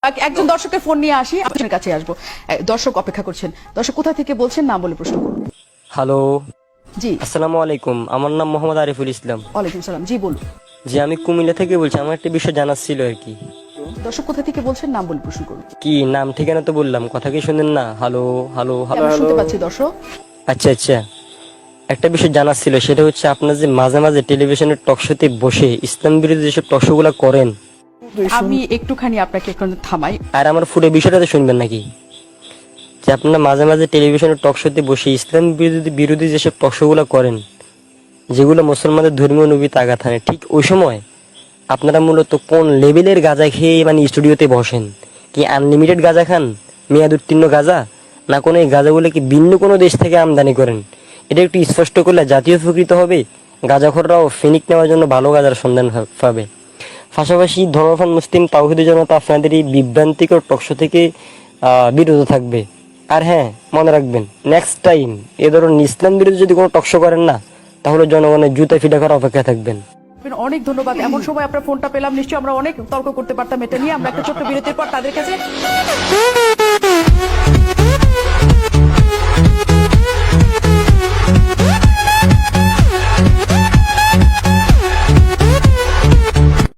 একজন দর্শকের ফোন নিয়ে আসি, আপনার কাছে আসবো। দর্শক অপেক্ষা করছেন। দর্শক কোথা থেকে বলছেন, নাম বলে প্রশ্ন করুন। হ্যালো, জি, আসসালামু আলাইকুম। আমার নাম মোহাম্মদ আরিফুল ইসলাম। ওয়ালাইকুম সালাম। জি বলুন। জি, আমি কুমিল্লা থেকে বলছি। আমার একটা বিষয় জানার ছিল আর কি। দর্শক কোথা থেকে বলছেন, নাম বলে প্রশ্ন করুন। কি নাম ঠিকানা তো বললাম, কথা কি শুনেন না? Hello hello hello. আমরা শুনতে পাচ্ছি দর্শক। আচ্ছা আচ্ছা, একটা বিষয় জানার ছিল, সেটা হচ্ছে আপনার যে মাঝে মাঝে টেলিভিশনের টকশোতে বসে ইসলাম বিরোধী যেসব টকশোগুলো করেন, আমি একটুখানি আপনাকে একটু থামাই। আর আমার পুরো বিষয়টাতে শুনবেন নাকি? যে আপনারা মাঝে মাঝে টেলিভিশনের টকশোতে বসে ইসলাম বিরোধী বিরোধী যেসব টকশোগুলো করেন, যেগুলো মুসলমানদের ধর্মীয় নবীতে আঘাত হানে, ঠিক ওই সময় আপনারা মূলত কোন লেভেলের গাঁজা খেয়ে মানে স্টুডিওতে বসেন? কি আনলিমিটেড গাঁজা খান, মেয়াদ উত্তীর্ণ গাঁজা, না কোনো এই গাঁজাগুলো কি ভিন্ন কোনো দেশ থেকে আমদানি করেন? এটা একটু স্পষ্ট করলে জাতীয় উপকৃত হবে, গাঁজাখোররাও ফিনিক নেওয়ার জন্য ভালো গাঁজার সন্ধান পাবে। পাশাপাশি ধর্মপ্রাণ মুসলিম তাওহীদের জনতা আপনাদের এই বিভ্রান্তিকর টকশো থেকে বিরত থাকবে। আর হ্যাঁ, মনে রাখবেন, নেক্সট টাইম এ ধরনের ইসলাম বিরোধী যদি কোনো টকশো করেন না, তাহলে জনগণের জুতা ফিটা করার অপেক্ষা থাকবেন। অনেক ধন্যবাদ। এমন সময় আপনার ফোনটা পেলাম, নিশ্চয়ই আমরা অনেক তর্ক করতে পারতাম এটা নিয়ে। আমরা একটা ছোট্ট বিরতির পর তাদের কাছে